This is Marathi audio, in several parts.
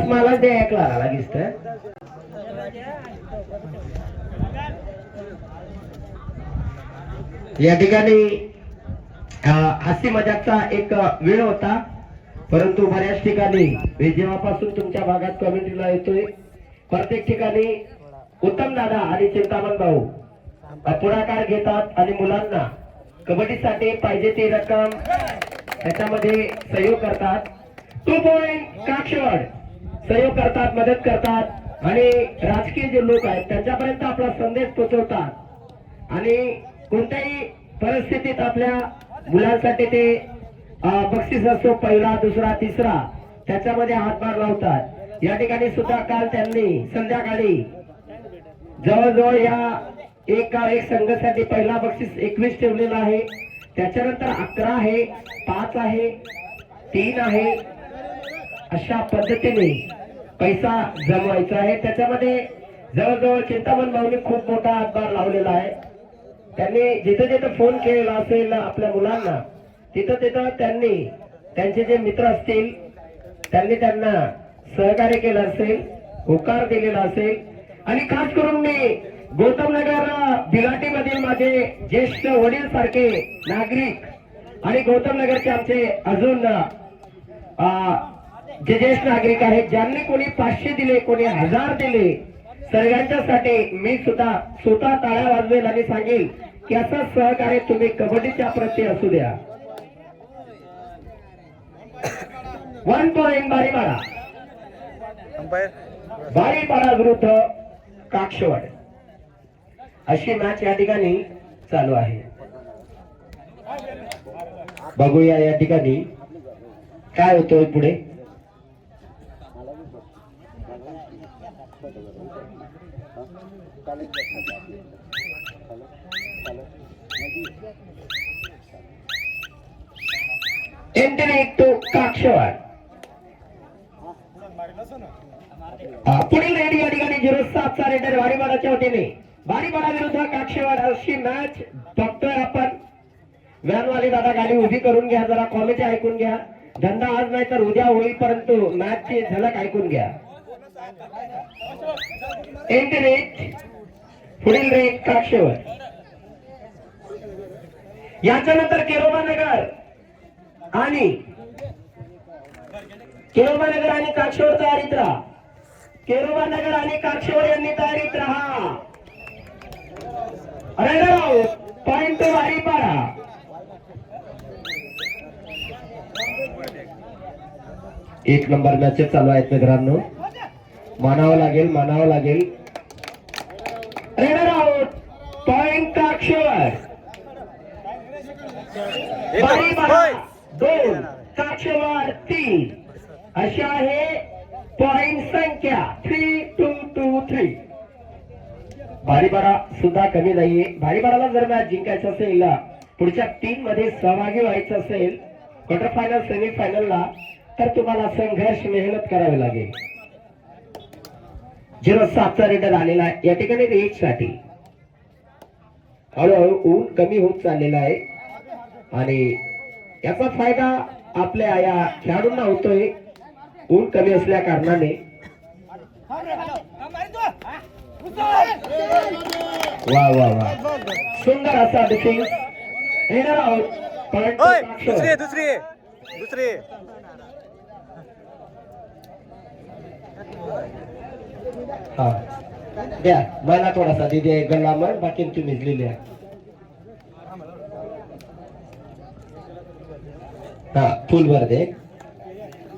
बस मला ते ऐकला लागीस तर या ठिकाणी हास्य मजाकचा एक वेळ होता, परंतु बऱ्याच ठिकाणी जेव्हापासून तुमच्या भागात कमेंटला येतोय प्रत्येक ठिकाणी उत्तम दादा आणि चिंतामण भाऊ पुढाकार घेतात आणि मुलांना कबड्डीसाठी पाहिजे ती रक्कम त्याच्यामध्ये सहयोग करतात. 2 पॉइंट काक्षवड सहयोग करतात, मदत करतात आणि राजकीय जे लोक आहेत त्यांच्यापर्यंत आपला संदेश पोहोचवतात आणि कोणत्याही परिस्थितीत आपल्या मुलांसाठी ते बक्षीस असो पहिला दुसरा तिसरा त्याच्यामध्ये हातभार लावतात. या ठिकाणी सुद्धा काल त्यांनी संध्याकाळी जवळजवळ या एक संघासाठी पहिला बक्षीस 21 ठेवलेला आहे, त्याच्यानंतर 11 आहे, 5 आहे, 3 आहे, अशा पद्धतीने पैसा जमवायचा आहे. त्याच्यामध्ये जवळजवळ चिंतामण भाऊनी खूप मोठा हातभार लावलेला आहे. त्यांनी जिथे जिथे फोन केलेला असेल आपल्या मुलांना तिथं त्यांनी त्यांचे जे मित्र असतील त्यांनी त्यांना सहकार्य केलं असेल, होकार दिलेला असेल आणि खास करून मी गौतम नगर बिलाटी मधील माझे ज्येष्ठ वडील सारखे नागरिक आणि गौतम नगरचे आमचे अजून जे ज्येष्ठ नागरिक आहेत ज्यांनी कोणी 500 दिले कोणी 1000 दिले सर्वांच्यासाठी मी सुद्धा स्वतः टाळ्या वाजवेल आणि सांगेल की असं सहकार्य तुम्ही कबड्डीच्या प्रती असू द्या. 1 पॉइंट बारीपाडा विरुद्ध काक्षवड अशी मॅच या ठिकाणी चालू आहे. बघूया या ठिकाणी काय होतोय पुढे. एंट्री टू काक्षवड पुढील रेडी या ठिकाणी 07 चा रेडर बारीपाडाच्या वतीने बारीपाडा विरुद्ध काक्षवड अशी मॅच बघतोय आपण. व्हॅनवाले दादा गाडी उभी करून घ्या, जरा कॉमेडी ऐकून घ्या. धंदा आज नाही तर उद्या होईल, परंतु मॅचची झलक ऐकून घ्या. एंट्री पुढील रेड काक्षवड, याच्यानंतर केरोबा नगर आणि काक्षवड तयारीत राहा. केरोबा नगर आणि काक्षवड यांनी तयारीत राहा. Point two Baripada. एक नंबर मॅचेस चालू आहेत मित्रांनो, मानावं लागेल. Raider out. पॉइंट काक्षवड. बारीपाडा 2 काक्षवड 3 अशा आहे पॉइंट संख्या 3-2-2-3. बारीपाडा सुद्धा कमी नाहीये. बारीपाडाला जर मॅच जिंकायचं असेल, पुढच्या 3 मध्ये सहभागी व्हायचं असेल क्वार्टर फायनल सेमी फायनलला, तर तुम्हाला संघर्ष मेहनत करावी लागेल. 07 चा रेडर आलेला आहे या ठिकाणी रेड साठी. हळूहळू ऊन कमी होत चाललेला आहे आणि याचा फायदा आपल्या या खेळाडूंना होतोय. ऊन कमी असल्या कारणाने वा सुंदर असा डिफेन्स. Raider out. दुसरी हा द्या मला थोडासा दिदी गल्ला मग बाकी तुम्ही लिहिले. हा फुल भर दे.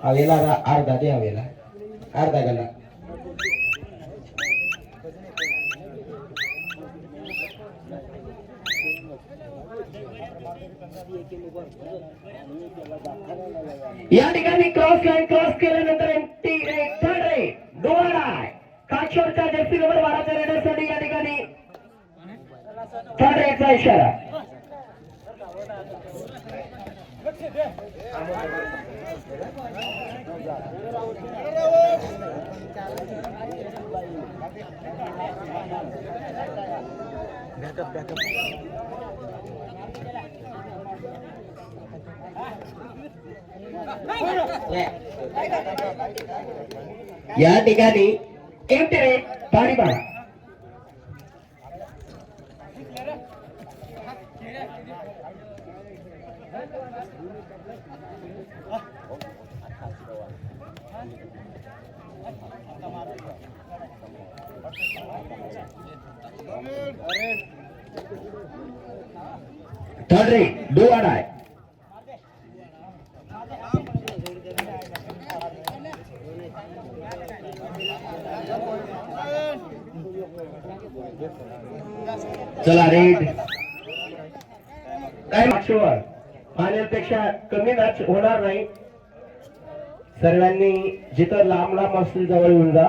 हवेला अर्धा दे, हवेला अर्धा गल्ला. या ठिकाणी क्रॉस लाईन क्रॉस केल्यानंतर एमटी थर्ड रे डोळा आहे. काक्षवडच्या जर्सी नंबर 12 च्या रेडरसाठी या ठिकाणी थर्ड रेचा इशारा. या ठिकाणी एंट्री पाणी पाडा. थर्ड रेड दो आड़ा है. चला रेड काय मागच्यावर फायनल पेक्षा कमी मॅच होणार नाही. सर्वांनी जिथं लांब लांब असतील जवळ येऊन जा.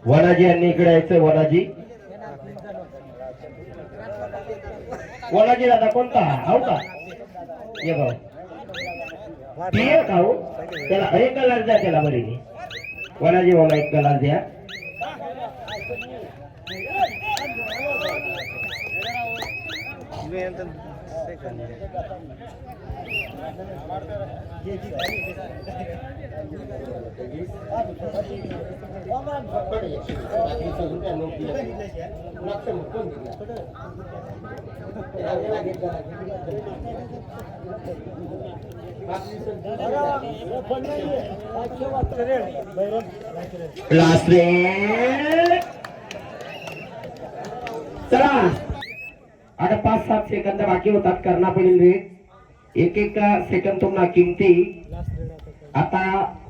वनाजी यांनी इकडे यायचं. वनाजी दादा कोणता हाऊ का ये भाऊ पिय खाऊ त्याला एक कलर द्या. त्याला बरी वनाजी मला एक कलर द्या. Last red. चला आता 5-7 सेकंद बाकी होतात. करना पडेल रे. एक सेकंद तुम्हाला किमती. आता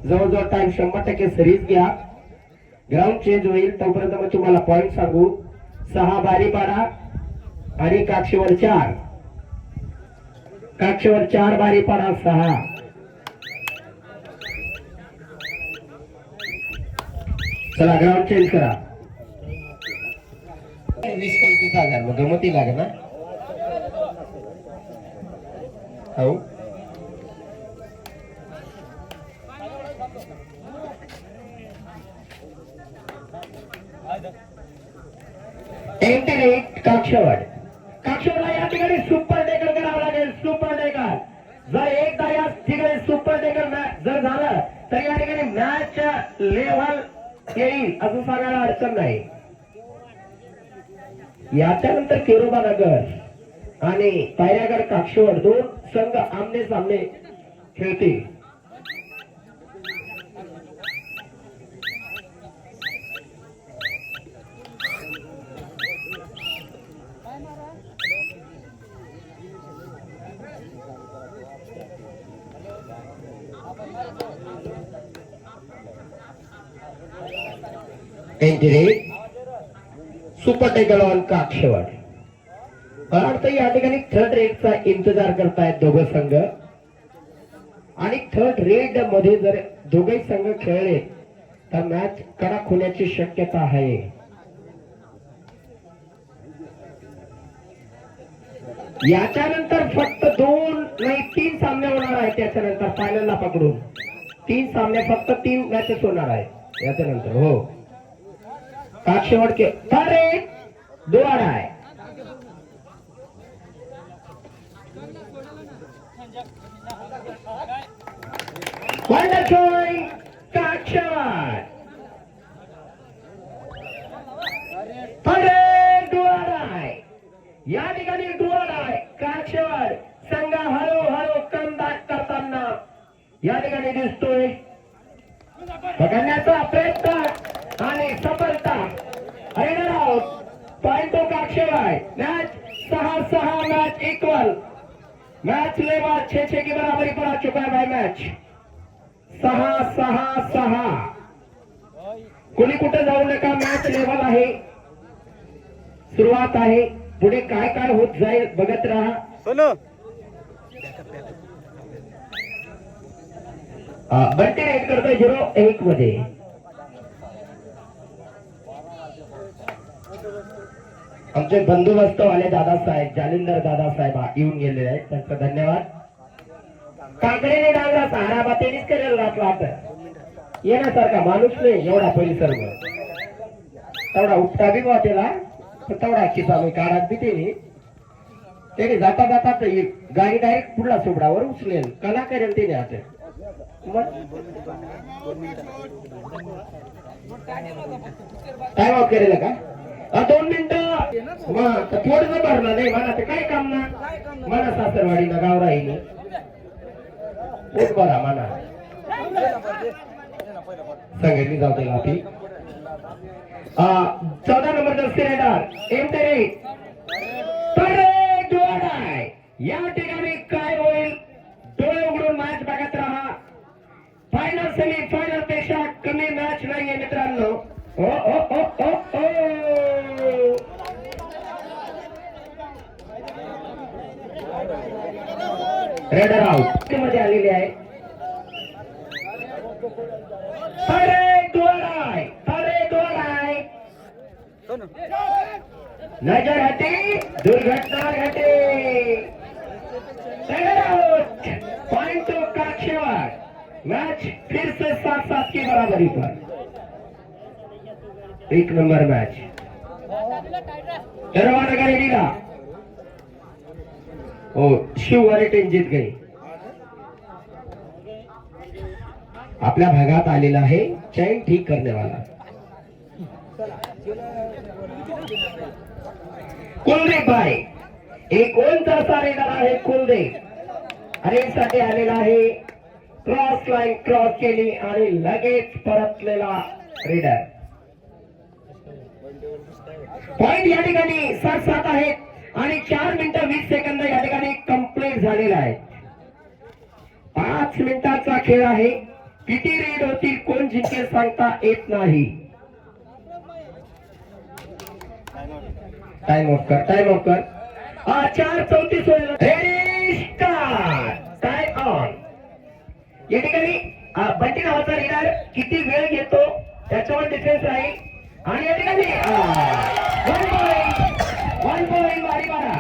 जवळजवळ टाइम 100% सरीज घ्या. ग्राउंड चेंज होईल तोपर्यंत मग तुम्हाला पॉइंट सांगू. 6 बारी पाडा आणि काक्षेवर 4 बारी पाडा 6. चला ग्राउंड चेंज करा. 20-25,000 मग गमती लागे ना. हो इंटरनेट काक्षेवर या ठिकाणी सुपर टेकर करावं लागेल. सुपर टेकर जर एकदा या ठिकाणी सुपर टेकर जर झालं तर या ठिकाणी मॅच लेव्हल येईल असं सांगायला अडचण नाही. याच्यानंतर केरोबा नगर आणि पायऱ्यागड काक्षेवर 2 संघ आमने सामने खेळतील. सुपर टेकर ऑन काक्षेवर. अर्थ या ठिकाणी थर्ड रेडचा इंतजार करतायत दोघं संघ. आणि थर्ड रेड मध्ये जर दोघे संघ खेळले तर मॅच कडक होण्याची शक्यता आहे. याच्यानंतर फक्त 2 नाही 3 सामने होणार आहेत. त्याच्यानंतर फायनलला पकडून 3 सामने फक्त 3 मॅचेस होणार आहेत याच्यानंतर. हो काक्षेवर के थर्ड रेड 2 आड़ा है. वंडरफुल काक्षेवर थर्ड रेड 2 आड़ा है. या ठिकाणी 2 आड़ा आहे. काक्षेवर संघ हळूहळू कमबॅक करताना या ठिकाणी दिसतोय. पकडण्याचा प्रयत्न आणि सफलता. Rider out. पॉइंट तो काक्षेवर. Match 6-6 match equal. Match level 6-6 की बराबरी पर आ चुका है भाई. मैच 6-6-6. कोणी कुठे जाऊ नका. मॅच लेवल आहे. सुरुवात आहे. पुढे काय काय होत जाईल बघत राहा. बंटी राईड करतोय 0-1 मध्ये. आमचे बंदोबस्तवाले दादासाहेब जालिंदर दादासाहेब येऊन गेलेले आहेत. त्यांचा धन्यवाद. काकडेने डांगरा सहारा बातेनीच करेल वाटत. येण्यासारखा माणूस नाही एवढा परिसर. तेवढा उपटा बी वाटेला तेवढा किसा मी काढात बी त्याने जाता जाता गाडी डायरेक्ट पुढला सोबडावर उचलेल. कला करेल त्याने आता टाइम आउट केलेला का 2 मिनिटं मग थोडस भरलं नाही मला ते काय काम ना मला सासरवाडीला गाव राहिली पोट भरा म्हणा सांगितली जाऊ दे आपली 14 नंबर रेडर एम तेरे या ठिकाणी काय होईल डोळे उघडून मॅच बघत राहा फायनल सेमी फायनल पेक्षा कमी मॅच नाहीये मित्रांनो ओ ओ ओ ओ ओ रेडर आउट मध्ये आलेले आहे नजर हटी दुर्घटना घटे पॉइंट तो काक्षेवाड़ मैच फिर से 7-7 की बराबरी पर 1 नंबर मैच रवाना रेडीला ओ शिव वाली टीम जीत गई आपल्या भागात आलेला आहे चैन ठीक करने वाला कुलदीप भाई एक ओंचा रेडर आहे कुलदीप आणि साठी आलेला आहे क्रॉस लाईन क्रॉस केली आणि लगेच परतलेला रेडर पॉइंट या ठिकाणी 7-7 आहेत आणि 4 मिनिटं 20 सेकंद या ठिकाणी कंप्लीट झालेला आहे 5 मिनिटाचा खेळ आहे किती रेड होतील कोण जिंकेल सांगता येत नाही टाइम ऑफ कर 4:34 रेडी स्टार्ट टाइम ऑन या ठिकाणी बंटी नावाचा रेडर किती वेळ घेतो त्याच्यावर डिफेन्स राहील आणि या ठिकाणी 1 पॉइंट वारी मारा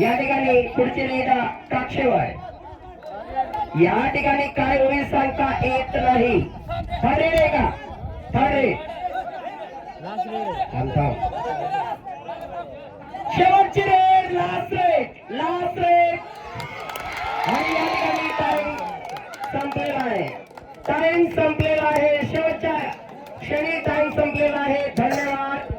या ठिकाणी पुढचे रेडर काक्षेवाड या ठिकाणी काय होईल सांगता येत नाही ठरले का ठरले शेवटची रेड लास्ट रेड आणि या ठिकाणी टाइम संपलेला आहे